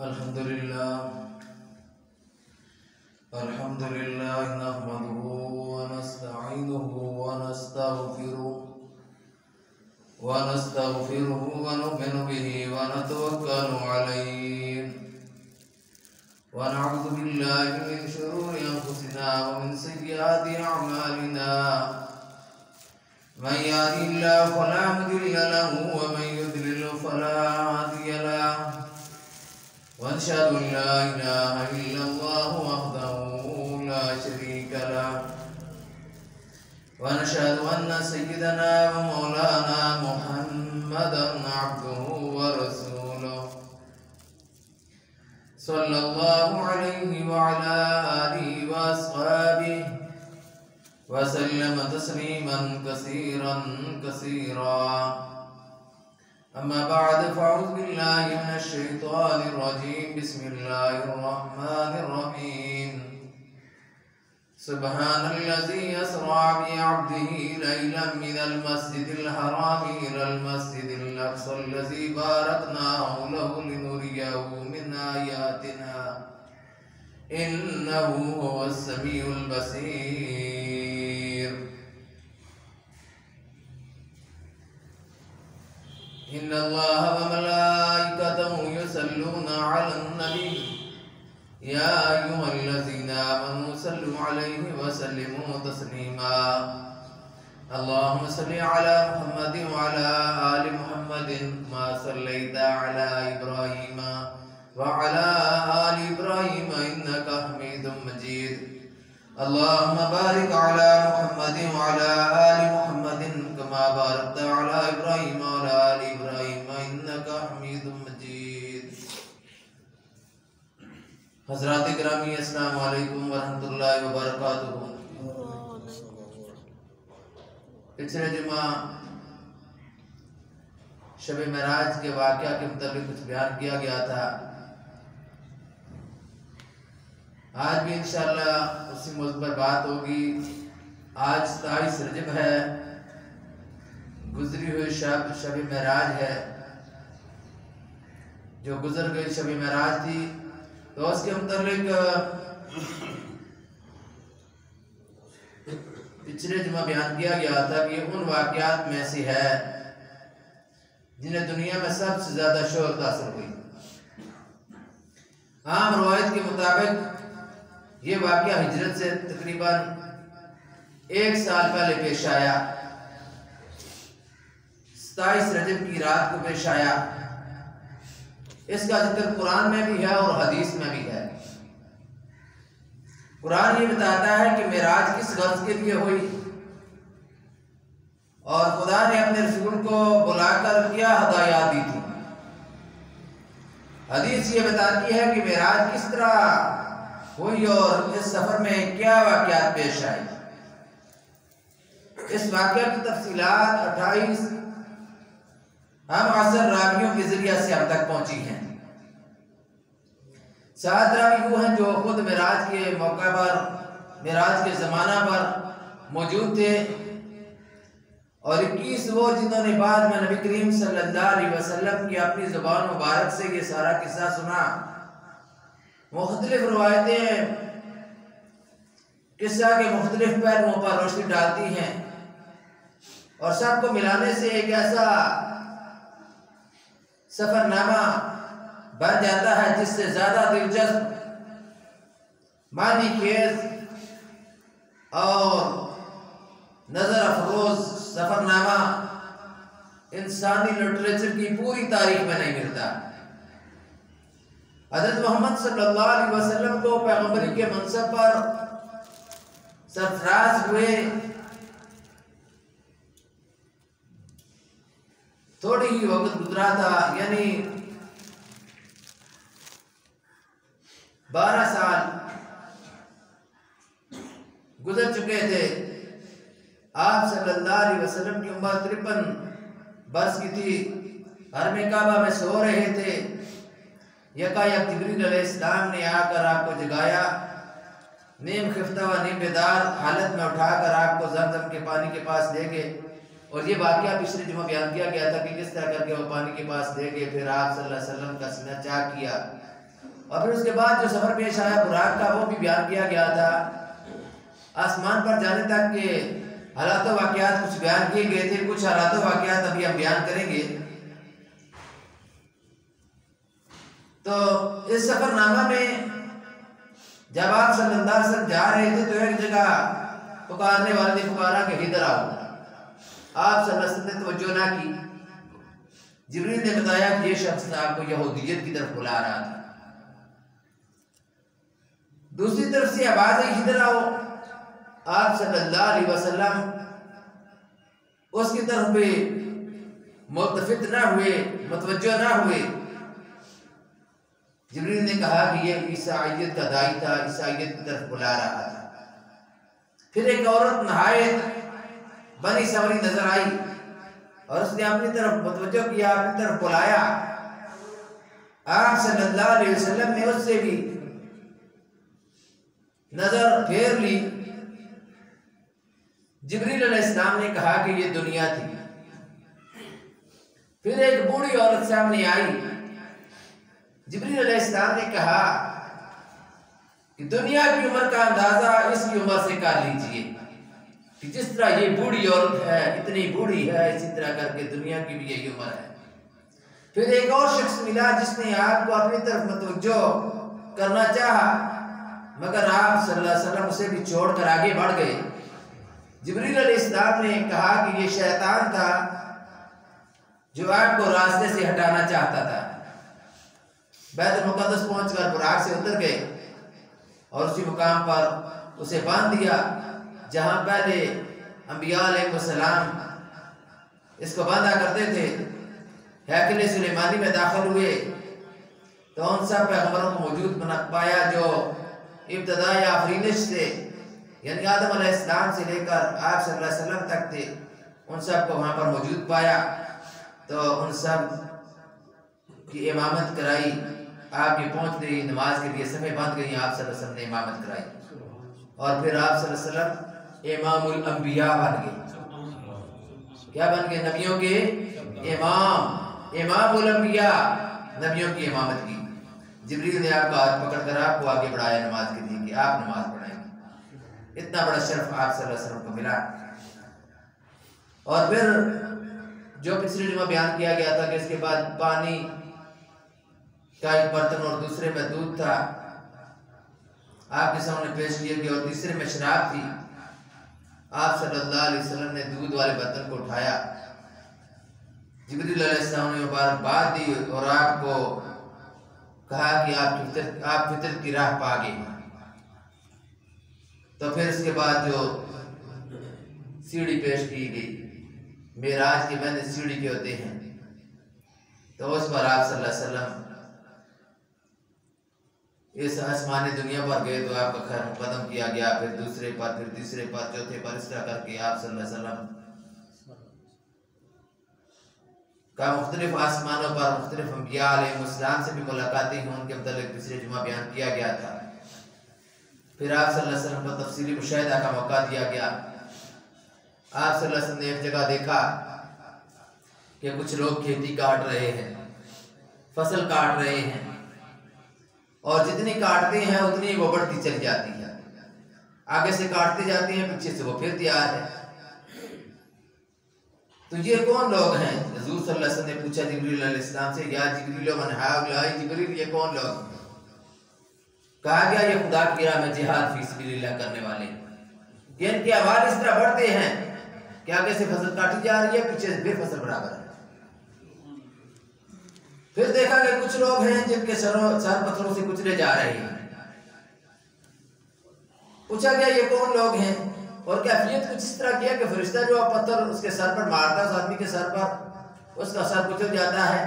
अल्हम्दुलिल्लाह नहमदुहु व नस्तईनुहु व नस्तगफिरुहु व नु'मिनु बिहि व नतवक्कलु अलैहि व नअूज़ु बिल्लाहि मिन शुरूरि अंफुसिना व मिन सय्यिआति अअमालिना मन यहदिहिल्लाहु फला मुदिल्ल लहु व मन युद्लिल फला हादिय लहु वनशहदु अन ला इलाहा इल्लल्लाहु वहदहु ला शरीका लहु वनशहदु अन्न सय्यिदना व मौलाना मुहम्मदन अब्दुहु व रसूलुहु सल्लल्लाहु अलैहि व अला आलिहि व अस्हाबिहि व सल्लम तस्लीमन कसीरन कसीरा। अम्मा बाद फ़अऊज़ु बिल्लाहि मिनश शैतानिर रजीम। बिस्मिल्लाहिर रहमानिर रहीम। सुब्हानल्लज़ी अस्रा बिअब्दिही लैलन मिनल मस्जिदिल हराम इलल मस्जिदिल अक़्सल्लज़ी बारकना हौलहु लिनुरियहु मिन आयातिना इन्नहु हुवस समीउल बसीर। इन्नल्लाह व मलाइकतहु युसल्लूना अलन नबी या अय्युहल्लज़ीना आमनू सल्लु अलैहि व सल्लिमू तस्लीमा। अल्लाहुम्मा सल्लि अला मुहम्मदिन व अला आलि मुहम्मदिन मा सल्लैता अला इब्राहीम व अला आलि इब्राहीम इन्नका हमीदुम मजीद। अल्लाहुम्मा बारिक अला मुहम्मदिन व अला आलि मुहम्मदिन कमा बारकता अला इब्राहीम व अला आलि इब्राहीम इन्नका हमीदुम मजीद। हज़रात गिरामी अस्सलाम वालेकुम व रहमतुल्लाहि व बरकातुहू। पिछले जुमा शब मेराज के वाक़या के मुताबिक कुछ बयान किया गया था। आज भी इंशाअल्लाह उसी मौजू पर बात होगी। आज 27 रजब है, गुजरी हुई शब मेराज है। जो गुजर गई शब मेराज थी तो उसके मुताबिक पिछले जुमा बयान किया गया था कि उन वाक़यात में से है जिन्हें दुनिया में सबसे ज्यादा शोहरत हासिल हुई। आम रवायत के मुताबिक ये वाक़या हिजरत से तकरीबन 1 साल पहले पेश आया। 27 रजब की रात को पेश आया। इसका जिक्र कुरान में भी है और हदीस में भी है। कुरान ये बताता है कि मेराज किस गर्ज के लिए हुई और खुदा ने अपने रसूल को बुलाकर क्या हदायत दी थी। हदीस ये बताती है कि मेराज किस तरह हुई और इस सफर में क्या वाक़यात पेश आई। इस वाक़या की तफसीलात 28 हम असर रावियों के जरिए से अब तक पहुंची हैं। 7 रावी वो हैं जो खुद मेराज के मौका पर, मेराज के ज़माना पर मौजूद थे और 21 वो जिन्होंने बाद में नबी करीम सल्लल्लाहु अलैहि वसल्लम की अपनी ज़ुबान मुबारक से ये सारा किस्सा सुना। मुख्तलिफ रवायतें किस्सा के मुख्तलिफ पहलुओं पर रोशनी डालती हैं और सबको मिलाने से एक ऐसा सफरनामा बन जाता है जिससे ज्यादा दिलचस्प, मानी खेज और नजर अफरोज सफरनामा इंसानी लिटरेचर की पूरी तारीख में नहीं मिलता। हज़रत मोहम्मद सल्लल्लाहु अलैहि वसल्लम को पैगंबरी के मनसब पर सरफराज हुए थोड़ी ही वक्त गुजरा था, यानी 12 साल गुजर चुके थे। आप सल्लल्लाहु अलैहि वसल्लम की उम्र 53 बरस की थी। हरम काबा में सो रहे थे। यकायक जिब्रील अलैहिस्सलाम ने आकर आपको जगाया। नीम खिफ्ता व नीम बेदार हालत में उठाकर आपको ज़मज़म के पानी के पास ले गए। और ये वाक़या पिछले जुमा बयान किया गया था कि किस तरह करके वो पानी के पास ले गए। फिर आप सल्लल्लाहु अलैहि वसल्लम का सीना चाक किया और फिर उसके बाद जो सफर पेश आया बुराक का वो भी बयान किया गया था। आसमान पर जाने तक के हालात वाक़यात कुछ बयान किए गए थे, कुछ हालात वाक़यात अभी हम बयान करेंगे। तो इस सफरनामा में जब आप सल्लल्लाहु अलैहि वसल्लम जा रहे थे तो एक जगह पुकारने वाले ने पुकारा कि इधर आओ। आप सल्लल्लाहु अलैहि वसल्लम ने तवज्जो ना की। जिब्रील ने बताया कि ये शख्स आपको यहूदियत की तरफ बुला रहा था। दूसरी तरफ से आवाज आई इधर आओ। आप सल्लल्लाहु अलैहि वसल्लम उसकी तरफ भी मुल्तफित ना हुए, मुतवज्जो ना हुए। जिब्रील ने कहा कि ये ईसाईयत का दाई था, ईसाईयत की तरफ बुला रहा था। फिर एक औरत नहायत बनी सवरी नजर आई और उसने अपनी तरफ मुतवज्जो किया, अपनी तरफ बुलाया। आप सल्लल्लाहु अलैहि वसल्लम ने उससे भी नजर फेर ली। जिब्रील अलैहिस्सलाम ने कहा कि ये दुनिया थी। फिर एक बूढ़ी औरत सामने आई। जिब्रील अलैहिस्सलाम ने कहा कि दुनिया की उम्र का अंदाजा इसकी उम्र से कर लीजिए कि जिस तरह ये बूढ़ी औरत है, इतनी बूढ़ी है, इसी तरह करके दुनिया की भी यही उम्र है। फिर एक और शख्स मिला जिसने आपको अपनी तरफ मुतवज्जो करना चाहा, मगर आप सल्लल्लाहु अलैहि वसल्लम उसे भी छोड़कर आगे बढ़ गए। जिब्रील अलैहिस्सलाम ने कहा कि ये शैतान था जो आपको रास्ते से हटाना चाहता था। बैतुल मुक़द्दस पहुंचकर बुराक से उतर गए और उसी मुकाम पर उसे बांध दिया जहां पहले अंबिया अलैहिस्सलाम इसको बांधा करते थे। हैकल सुलेमानी में दाखिल हुए तो उन सब पैगंबरों को मौजूद बना पाया जो इब्तिदाई आफरीनिश से, यानी आदम अलैहिस्सलाम से लेकर आप सल्लल्लाहु अलैहि वसल्लम तक थे, उन सब को वहां पर मौजूद पाया। तो उन सब की इमामत कराई। आपकी पहुंच गई नमाज के लिए सफ़े बंद गई। आप सल्लल्लाहु अलैहि वसल्लम ने इमामत कराई और फिर आप सल्लल्लाहु अलैहि वसल्लम इमामुल अंबिया बन गए। क्या बन गए? नबियों के इमाम, इमामुल अंबिया, नबियों की इमामत की। जिब्रील ने आपका हाथ पकड़कर आपको आगे बढ़ाया नमाज के लिए कि आप नमाज पढ़ाएंगे। इतना बड़ा शर्फ आप सल्लल्लाहु अलैहि वसल्लम को मिला। और फिर जो पिछले जुमा बयान किया गया था कि इसके बाद पानी का एक बर्तन और दूसरे में दूध था आपके सामने पेश किया गया और तीसरे में शराब थी। आप सल्लल्लाहु अलैहि वसल्लम ने दूध वाले बर्तन को उठाया। जिब्रील अलैहिस्सलाम ने मुबारकबाद दी और आपको कहा कि आप फितर की राह पा गए। तो फिर इसके बाद जो सीढ़ी पेश की गई, मेराज के मैंने सीढ़ी के होते हैं, तो उस पर आप सल्लल्लाहु अलैहि वसल्लम इस आसमानी दुनिया पर गए तो आपका खैर मुकदम किया गया। फिर दूसरे पर, फिर तीसरे पर, चौथे पर, इस तरह करके आप सल्लल्लाहु अलैहि वसल्लम का मुख्तलिफ आसमानों पर मुख्तलिफ अंबिया अलैहिस्सलाम से भी मुलाकातें हुई। उनके मतलब पिछले जुमा बयान किया गया था। फिर आप सल्लल्लाहु अलैहि वसल्लम को तफसीली मुशाहिदा का मौका दिया गया। आप सल्लल्लाहु अलैहि वसल्लम ने एक जगह देखा कि कुछ लोग खेती काट रहे हैं, फसल काट रहे हैं और जितनी काटते हैं उतनी वो बढ़ती चली जाती है। आगे से काटते जाते हैं, पीछे से वो फिर तैयार है। तो ये कौन लोग हैं? हुजूर सल्लल्लाहु अलैहि वसल्लम ने पूछा जिब्रील अलैहिस्सलाम से, या जिब्रील मन हाउलाई, जिब्रील ये कौन लोग? कहा गया ये खुदा की राह में जिहाद फी सबिलिल्लाह करने वाले, कि इनके अवाल इस तरह बढ़ते हैं कि आगे से फसल काटी जा रही है, पीछे से फिर फसल बराबर है। फिर देखा कि कुछ लोग हैं जिनके सर पत्थरों से कुचले जा रहे हैं। पूछा गया ये कौन लोग हैं? और कैफियत कुछ इस तरह किया कि फरिश्ता जो पत्थर उसके सर पर मारता है, उस आदमी के सर पर उसका सर कुचल जाता है।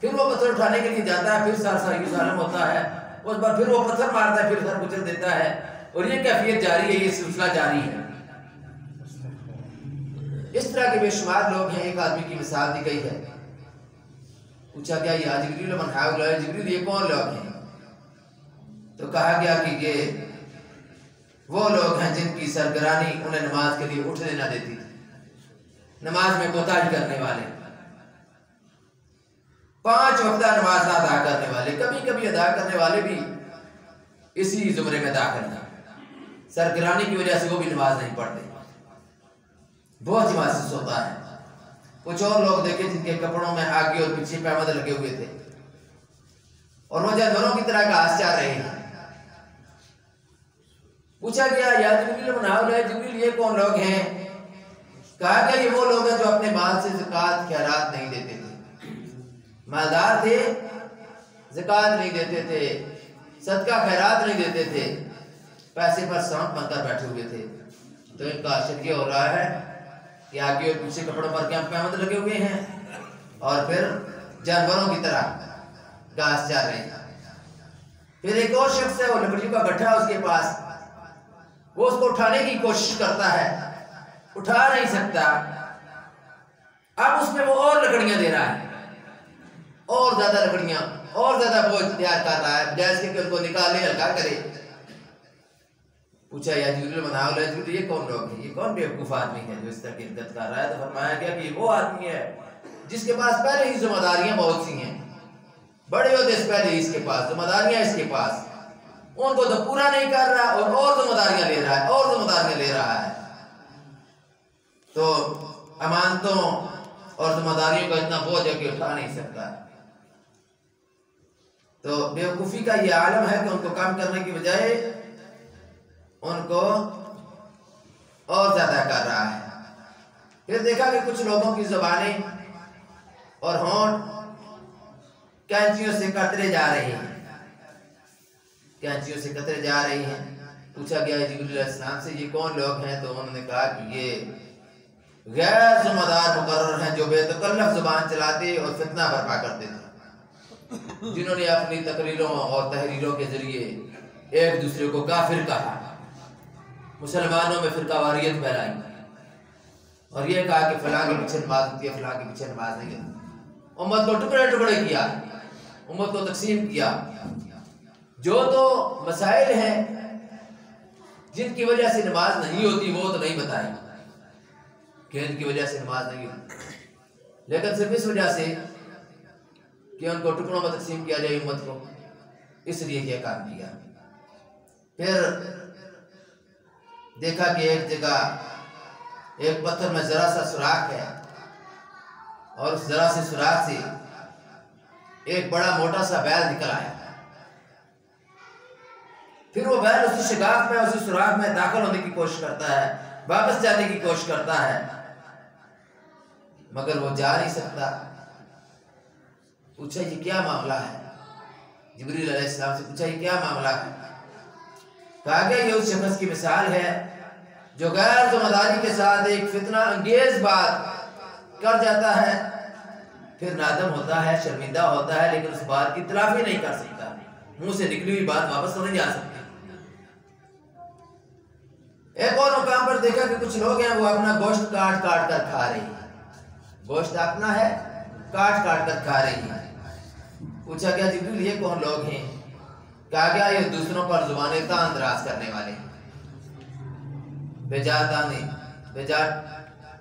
फिर वो पत्थर उठाने के लिए जाता है, फिर सर सालम होता है, उस पर फिर वो पत्थर मारता है, फिर सर कुचल देता है। और ये कैफियत जारी है, ये सिलसिला जारी है। इस तरह के बेशुमार लोग हैं। एक आदमी की मिसाल दी गई है। पूछा गया या जिब्रील मन हाउलाई, जिब्रील ये कौन लोग हैं? तो कहा गया कि ये वो लोग हैं जिनकी सरगरानी उन्हें नमाज के लिए उठने ना देती थी, नमाज में कोताही करने वाले, 5 वक्त नमाज ना अदा करने वाले, कभी कभी अदा करने वाले भी इसी जुमरे में दाखिल हैं। सरगरानी की वजह से वो भी नमाज नहीं पढ़ते, बहुत ही महसूस होता है। कुछ और लोग देखे जिनके कपड़ों में आगे और पीछे पैमद लगे हुए थे और वो जानवरों की तरह घास चाह रहे हैं। पूछा गया या जिब्रील ये कौन लोग हैं? कहा गया ये वो लोग हैं जो अपने माल से ज़कात खैरात नहीं देते थे, मालदार थे, ज़कात नहीं देते थे, सदका खैरात नहीं देते थे, पैसे पर सांप बनकर बैठे हुए थे। तो इनका आशर ये हो रहा है कि आगे और पीछे कपड़ों पर क्या पैमद लगे हुए हैं और फिर जानवरों की तरह घास चाह रहे हैं। फिर एक और शख्स है, वो लकड़ियों का गट्ठा उसके पास, वो उसको उठाने की कोशिश करता है, उठा नहीं सकता। अब उसमें वो और लकड़ियां दे रहा है, और ज्यादा लकड़ियां, और ज्यादा बोझ तैयार कर रहा है, बजाय इसके कि उनको निकाले, हल्का करे। पूछा या जिब्रील ये कौन लोग हैं, ये कौन बेवकूफ आदमी है जो इस तरह की इज्जत कर रहा है? तो फरमाया गया कि वो आदमी है जिसके पास पहले ही जिम्मेदारियां बहुत सी हैं, बड़े होते से पहले इसके पास जिम्मेदारियां, इसके पास उनको तो पूरा नहीं कर रहा और जिम्मेदारियां ले रहा है, और जिम्मेदारियां ले रहा है। तो अमानतों और जिम्मेदारियों का इतना बोझ है कि उठा नहीं सकता। तो बेवकूफ़ी का ये आलम है कि उनको काम करने की बजाय उनको और ज्यादा कर रहा है। फिर देखा कि कुछ लोगों की ज़ुबानें और होंठ कैंचियों से कतरे जा रहे हैं, कैंचियों से कतरे जा रही हैं। पूछा गया जिब्रील अलैहिस्सलाम से ये कौन लोग हैं? तो उन्होंने कहा कि ये गैर जिम्मेदार मुकर्रर हैं जो बेतकल्लफ जुबान चलाते और फितना बर्पा करते थे, जिन्होंने अपनी तकरीरों और तहरीरों के जरिए एक दूसरे को काफिर कहा, मुसलमानों में फिरकावारियत फैलाई और ये कहा कि फलां के पीछे नमाज होती है, फलां के पीछे नमाज नहीं होती। उम्मत को टुकड़े टुकड़े किया, उम्मत को तकसीम किया। जो तो मसाइल हैं जिनकी वजह से नमाज नहीं होती वो तो नहीं बताए कि इनकी वजह से नमाज नहीं होती, लेकिन सिर्फ इस वजह से कि उनको टुकड़ों में तकसीम किया जाए उम्मत को, इसलिए यह काम किया। फिर देखा कि एक जगह एक पत्थर में जरा सा सुराख है और उस जरा से सुराख से एक बड़ा मोटा सा बैल निकल आया। फिर वो बैल उसी शिगाफ में, उसी सुराख में दाखिल होने की कोशिश करता है, वापस जाने की कोशिश करता है, मगर वो जा नहीं सकता। पूछा ये क्या मामला है? जिब्रील अलैहिस्सलाम से पूछा ये क्या मामला है? कहा गया ये उस शख्स की मिसाल है जो गैर जिम्मेदारी के साथ एक फितना अंगेज बात कर जाता है, फिर नादम होता है, शर्मिंदा होता है, लेकिन उस बात की तलाफी नहीं कर सकता। मुंह से निकली हुई बात वापस तो नहीं जा सकती। एक और मुकाम पर देखा कि कुछ लोग हैं वो अपना गोश्त काट काट कर खा रहे हैं, गोश्त अपना है काट काट कर खा रही है। पूछा गया जिब्रील ये कौन लोग हैं? कहा गया ये दूसरों पर जुबाने तान दराज करने वाले, बेजा ताने, बेजा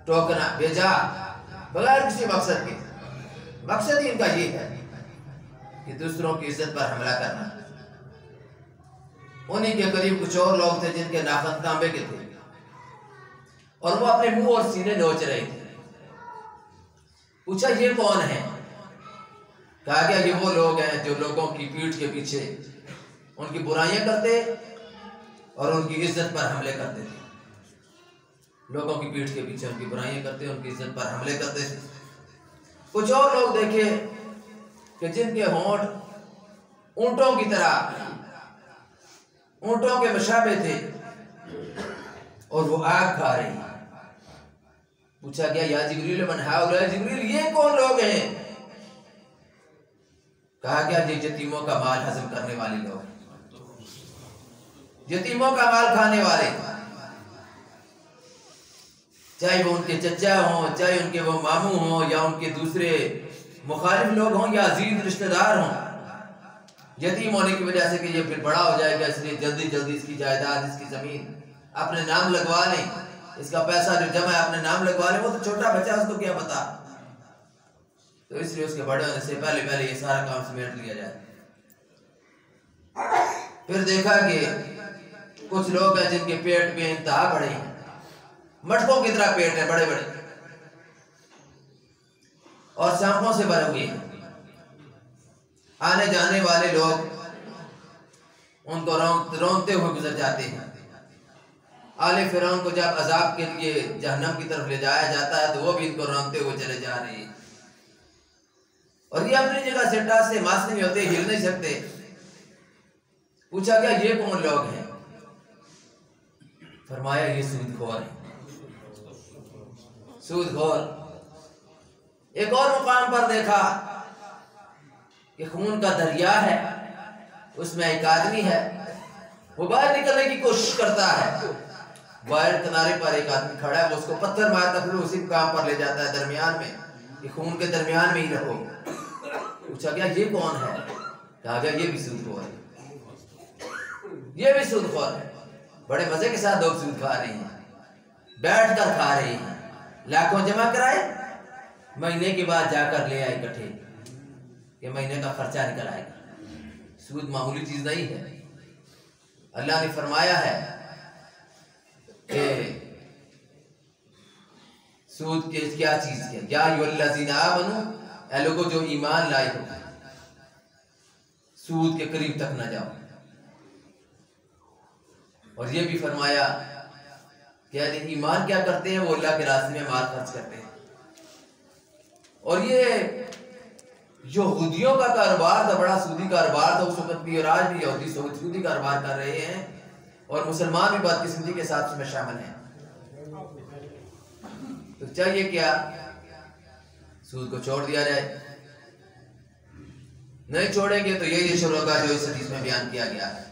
टोकना, बेजा बगैर किसी मकसद के, मकसद ही इनका ये है कि दूसरों की इज्जत पर हमला करना। उन्हीं के करीब कुछ और लोग थे जिनके नाखून तांबे के थे और वो अपने मुंह और सीने नोच रहे थे। पूछा ये कौन है? कहा गया ये वो लोग हैं जो लोगों की पीठ के पीछे उनकी बुराइयां करते और उनकी इज्जत पर हमले करते थे। लोगों की पीठ के पीछे उनकी बुराइयां करते, उनकी इज्जत पर हमले करते थे। कुछ और लोग देखे कि जिनके होंठ ऊंटों की तरह, ऊंटों के मशाबे थे और वो आग खा रही। पूछा गया या जिब्रील मन हाउला, जिब्रील ये कौन लोग हैं? कहा गया ये यतीमों का माल हजम करने वाले लोग, यतीमों का माल खाने वाले, चाहे वो उनके चचा हों, चाहे उनके वो मामू हों या उनके दूसरे मुखालिफ लोग हों या अजीज रिश्तेदार हों। यतीम होने की वजह से कि ये फिर बड़ा हो जाएगा, इसलिए जल्दी जल्दी इसकी जायदाद, इसकी जमीन अपने नाम लगवा लें, इसका पैसा जो जमा है अपने नाम लगवा लें। वो तो छोटा बच्चा, उसको क्या पता, तो इसलिए उसके बड़े होने से पहले पहले ये सारा काम समेट लिया जाए। फिर देखा कि कुछ लोग हैं जिनके पेट में इंतहा बड़े हैं, मटकों की तरह पेट है, बड़े बड़े, और सांपों से भरे हुए हैं। आने जाने वाले लोग उनको रोंते हुए गुजर जाते हैं। आले फिरौन को जब अजाब के लिए जहन्नम की तरफ ले जाया जाता है तो वो भी इनको रोंते हुए चले जा रहे हैं, और ये अपनी जगह से टास से मास नहीं होते, हिल नहीं सकते। पूछा गया ये कौन लोग हैं? फरमाया ये सूदखोर है, सूदखोर। एक और मुकाम पर देखा कि खून का दरिया है, उसमें एक आदमी है, वो बाहर निकलने की कोशिश करता है। बाहर किनारे पर एक आदमी खड़ा है, वो उसको पत्थर मारता, फिर उसी मुकाम पर ले जाता है दरमियान में, कि खून के दरमियान में ही रहो। पूछा गया ये कौन है? कहा गया ये भी सूदखोर है, ये भी सूदखोर है। बड़े मजे के साथ लोग सूद खा रहे हैं, बैठ कर खा रहे हैं, लाखों जमा कराए, महीने के बाद जाकर ले आए इकट्ठे, ये महीने का खर्चा निकल आएगा। सूद मामूली चीज नहीं है। अल्लाह ने फरमाया है कि सूद के क्या चीज है, या अय्युहल्लज़ीना आमनू, ऐ लोगों जो ईमान लाए हो, सूद के करीब तक न जाओ। और ये भी फरमाया कि ईमान क्या करते हैं, वो अल्लाह के रास्ते में माल खर्च करते हैं। और ये यहूदियों का कारोबार था, बड़ा सूदी कारोबार था उस वक्त भी, और आज भी यहूदी सूदी कारोबार कर रहे हैं, और मुसलमान भी बदकिस्मती के साथ उसमें शामिल हैं। तो चाहिए क्या? सूद को छोड़ दिया जाए। नहीं छोड़ेंगे तो यही शुरू होगा जो इस हदीस में बयान किया गया है।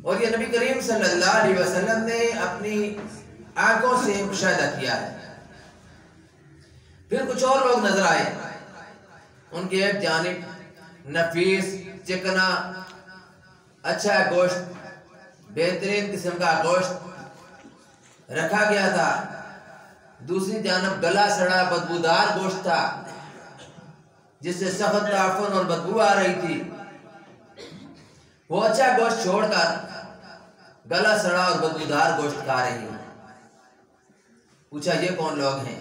और ये नबी करीम सल्लल्लाहु अलैहि वसल्लम ने अपनी आंखों से मुशाहिदा किया है। फिर कुछ और लोग नजर आए, उनके एक जानिब नफीस, चिकना, अच्छा गोश्त, बेहतरीन किस्म का गोश्त रखा गया था, दूसरी जानब गला सड़ा बदबूदार गोश्त था जिससे सख्त ताफन और बदबू आ रही थी। वो अच्छा गोश्त छोड़कर गला सड़ा और बदबूदार गोश्त खा रही है। पूछा ये कौन लोग हैं?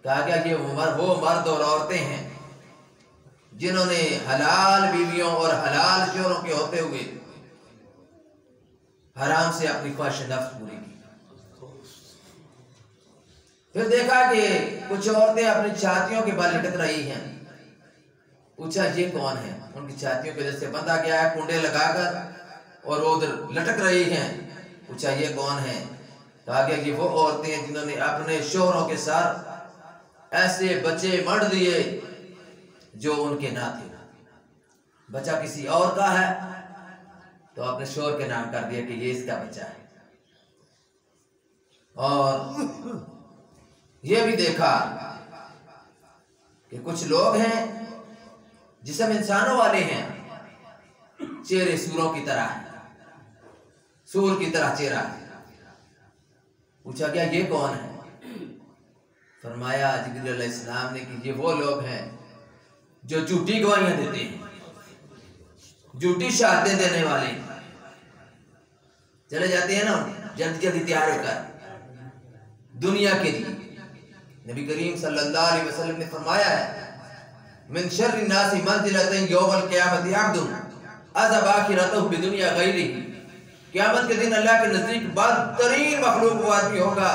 कहा गया ये वो मर्द और औरतें हैं जिन्होंने हलाल बीवियों और हलाल शोहरों के होते हुए हराम से अपनी ख्वाहिश नफ्स पूरी की। फिर देखा कि कुछ औरतें अपनी छातियों के बल लटक रही हैं। पूछा ये कौन है? उनकी छातियों के जैसे बंधा गया है कुंडे लगाकर, और वो उधर लटक रही हैं। पूछा ये कौन है? कहा गया ये वो औरतें हैं जिन्होंने अपने शोहरों के साथ ऐसे बच्चे मर दिए जो उनके ना थे। बच्चा किसी और का है तो अपने शोहर के नाम कर दिया कि ये इसका बच्चा है। और ये भी देखा कि कुछ लोग हैं जिस्म इंसानों वाले हैं, चेहरे सूरों की तरह है, सूर की तरह चेहरा है। पूछा गया ये कौन है? फरमाया जिब्रील अलैहिस्सलाम ने कि ये वो लोग हैं जो झूठी गवाहियां देते हैं, झूठी शहादतें देने वाले। चले जाते हैं ना जल्दी जल्दी तैयार होकर दुनिया के लिए। नबी करीम सल्लल्लाहु अलैहि वसल्लम ने फरमाया है मिन शर्रि नासी मंजिलतन यौमल क़ियामति अब्दुन अज़ब आखिरतहु बिदुनिया गैरिही। क़यामत के दिन अल्लाह के नजदीक बदतरीन मखलूक वो आदमी होगा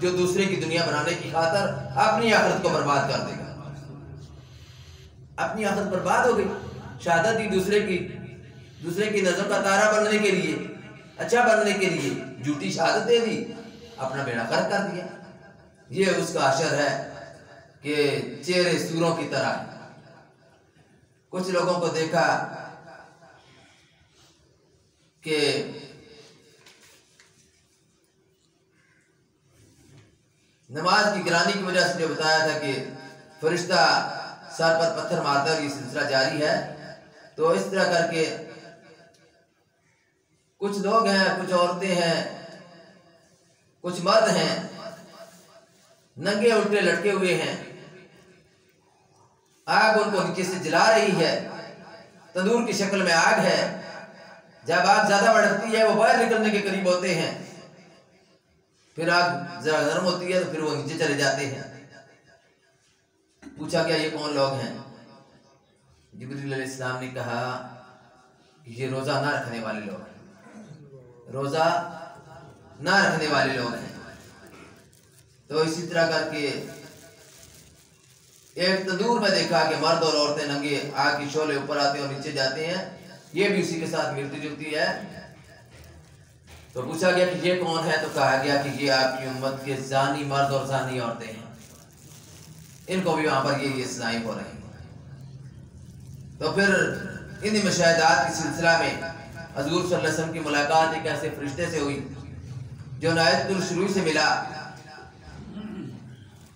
जो दूसरे की दुनिया बनाने की खातिर अपनी आखिरत को बर्बाद कर देगा। अपनी आखिरत बर्बाद हो गई, शहादत दी दूसरे की नजर का तारा बनने के लिए, अच्छा बनने के लिए झूठी शहादत दे दी, अपना बेड़ा गर्क कर दिया। ये उसका असर है कि चेहरे सूरों की तरह। कुछ लोगों को देखा कि नमाज की गिरानी की वजह से जो बताया था कि फरिश्ता सर पर पत्थर मारता है, ये सिलसिला जारी है। तो इस तरह करके कुछ लोग हैं, कुछ औरतें हैं, कुछ मर्द हैं, नंगे उल्टे लटके हुए हैं, आग उनको नीचे से जला रही है, तंदूर की शक्ल में आग है, जब आग ज्यादा भड़कती है, वो बाहर निकलने के करीब होते हैं, फिर आग जरा गर्म होती है तो फिर वो नीचे चले जाते हैं। पूछा क्या ये कौन लोग हैं? जिब्रील अलैहिस्सलाम ने कहा ये रोजा ना रखने वाले लोग हैं, रोजा ना रखने वाले लोग हैं। तो इसी तरह करके एक तंदूर में देखा कि मर्द और औरतें नंगे आग की शोले ऊपर आते हैं और नीचे जाते हैं, ये भी उसी के साथ मिलती जुलती है। तो पूछा गया कि ये कौन है? तो कहा गया कि ये आपकी उम्मत के जानी मर्द और जानी औरतें हैं, इनको भी वहां पर ये सजाएं हो रही हैं। तो फिर इन्हीं मुशाहिदात के सिलसिला में हजूर सल्लल्लाहु अलैहि वसल्लम की मुलाकात एक ऐसे फरिश्ते से हुई जो नायतुल शुरू से मिला,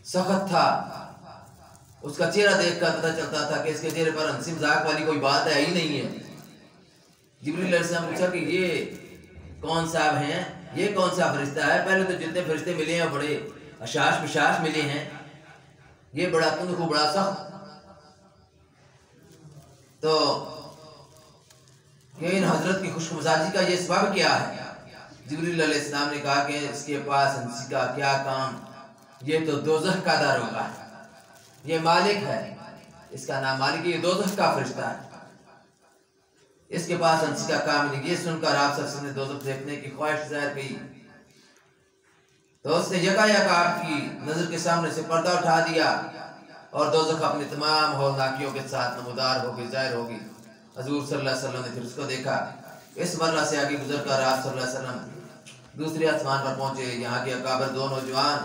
सख्त था, उसका चेहरा देखकर पता चलता था कि इसके चेहरे पर हंसी मजाक वाली कोई बात है ही नहीं है। जिब्रील अलैहिस्सलाम पूछा कि ये कौन साहब हैं, ये कौन सा फरिश्ता है? पहले तो जितने फरिश्ते मिले हैं बड़े अशाश बिशाश मिले हैं, ये बड़ा तुंदखू, बड़ा सख्त। तो ये इन हजरत की खुशमिजाजी का ये सबब क्या है? जिब्रील अलैहिस्सलाम ने कहा कि इसके पास हंसी का क्या काम, ये तो दोज़ख का दारोगा है, ये मालिक है, इसका नाम मालिक है, ये दोज़ख का फरिश्ता है, इसके पास हंसी का काम नहीं। ये सुनकर आप सब ने दोज़ख देखने की ख्वाहिश जाहिर की, तो उसने यकायक आपकी नजर के सामने से पर्दा उठा दिया और दोज़ख अपने तमाम हौलनाकियों के साथ नमूदार होगी, जाहिर होगी। हजूर सल्लल्लाहु अलैहि वसल्लम ने फिर उसको देखा। इस मरला से आगे गुजर कर आप सल्लल्लाहु अलैहि वसल्लम दूसरे आसमान पर पहुंचे। यहाँ के अकाबर दो नौजवान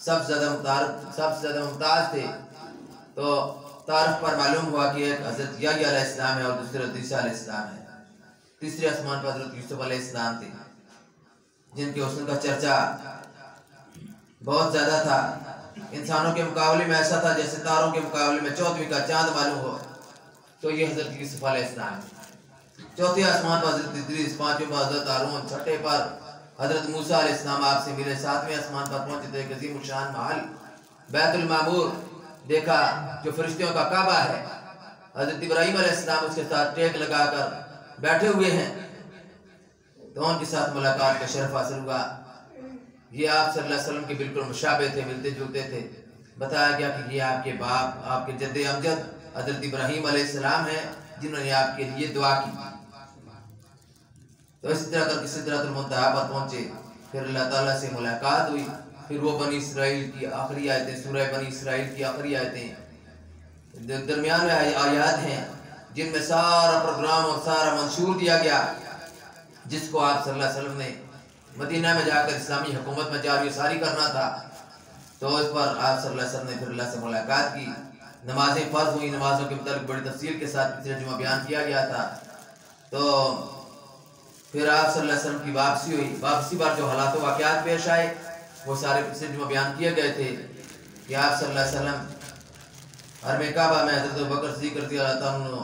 सबसे ज्यादा मुमताज थे। तो तारफ पर मालूम हुआ कि एक हजरत याह्या अलैहिस्सलाम है और दूसरे हजरत ईसा अलैहिस्सलाम है। तीसरे आसमान पर हजरत यूसुफ अलैहिस्सलाम थे, जिनके हुस्न का चर्चा बहुत ज्यादा था। इंसानों के मुकाबले में ऐसा था जैसे तारों के मुकाबले में चौदहवीं का चांद मालूम हो। तो ये हजरत यूसुफ अलैहिस्सलाम, चौथे आसमान पर हजरत इदरीस, पांचवें पर हजरत हारून, छठे पर हजरत मूसा अलैहिस्सलाम आपसे मिले। सातवें आसमान पर पहुंचे तो एक अजीम शान महल बैतुल मामूर देखा जो फरिश्तियों का काबा है। हजरत इब्राहीम अलैहिस्सलाम उसके साथ टेक लगाकर बैठे हुए हैं। तो उनके साथ मुलाकात का शर्फ हासिल हुआ। ये आप सल्लल्लाहु अलैहि वसल्लम के बिल्कुल मुशाबे थे, मिलते जुलते थे। बताया गया कि ये आपके बाप, आपके जद्दे अमजद हजरत इब्राहीम अलैहिस्सलाम हैं, जिन्होंने आपके लिए दुआ की। तो इसी तरह करके सिदरतुल मुंतहा पर पहुंचे। फिर अल्लाह ताला से मुलाकात हुई। फिर वो बनी इसराइल की आखिरी आयतें, सूरह बनी इसराइल की आखिरी आयतें दरमियान में आयात हैं, जिनमें सारा प्रोग्राम और सारा मंशूर दिया गया, जिसको आप सल्लल्लाहु अलैहि वसल्लम ने मदीना में जाकर इस्लामी हुकूमत में जारी सारी करना था। तो इस पर आप सल्लल्लाहु अलैहि वसल्लम ने फिर अल्लाह से मुलाकात की। नमाजें फ़र्ज हुई, नमाजों के मुताबिक बड़ी तफसील के साथ पिछले जुमा बयान किया गया था। तो फिर आप सल्लल्लाहु अलैहि वसल्लम की वापसी हुई। वापसी पर जो हालात वाक़यात पेश आए वो सारे पिछले जुमा बयान किए गए थे कि आप सल्लल्लाहु अलैहि वसल्लम हरम काबा में हज़रत अबू बकर सिद्दीक़ रज़ियल्लाहु अन्हु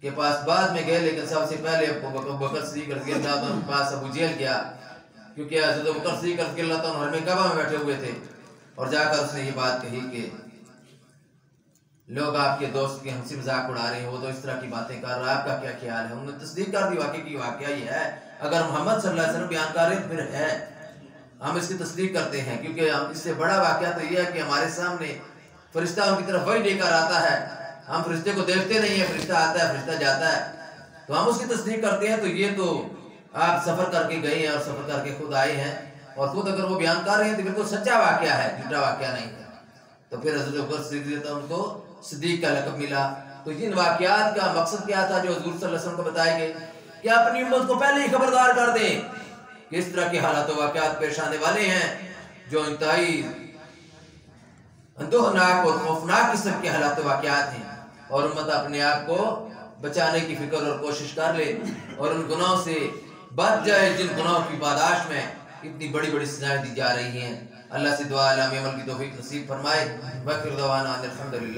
के पास बाद में गए, लेकिन सबसे पहले अबू बकर सिद्दीक़ रज़ियल्लाहु अन्हु के पास अबू जहल गया, क्योंकि हज़रत अबू बकर सिद्दीक़ रज़ियल्लाहु अन्हु हरम काबा में बैठे हुए थे। और जाकर उसने ये बात कही कि लोग आपके दोस्त की हंसी मजाक उड़ा रहे हैं, वो तो इस तरह की बातें कर रहा है, आपका क्या ख्याल है? उन्होंने तस्दीक कर दी वाकई की वाकया ये है। अगर मोहम्मद सल्लल्लाहु अलैहि वसल्लम बयान कर रहे हैं फिर है, हम इसकी तस्दीक करते हैं, क्योंकि हम इससे बड़ा वाकया तो ये है कि हमारे सामने फरिश्ता उनकी तरफ वही लेकर आता है। हम फरिश्ते को देखते नहीं है, फरिश्ता आता है, फरिश्ता जाता है, तो हम उसकी तस्दीक करते हैं। तो ये तो आप सफर करके गए हैं और सफर करके खुद आए हैं, और खुद अगर वो बयान कर रहे हैं तो बिल्कुल सच्चा वाकया है, झूठा वाकया नहीं है। तो फिर हज़रत अबू बकर सिद्दीक़ उनको सिद्दीक का लक़ब मिला। तो इन वाकयात का मकसद क्या था जो हुज़ूर सल्लल्लाहु अलैहि वसल्लम को बताए गए कि अपनी उम्मत को पहले ही खबरदार कर दें कि इस तरह के हालात वाकयात पेश आने वाले हैं जो इंतहाई अंदोहनाक और खौफनाक किस्म के हालात वाकयात हैं, और उम्मत अपने आप को बचाने की फिक्र और कोशिश कर ले और उन गुनाहों से बच जाए जिन गुनाहों की पादाश में इतनी बड़ी बड़ी सजाएं दी जा रही हैं। अल्लाह से दुआ अल्लाह में अमल की तौफीक नसीब फरमाए। वक़्त दवाना अल्हम्दुलिल्लाह।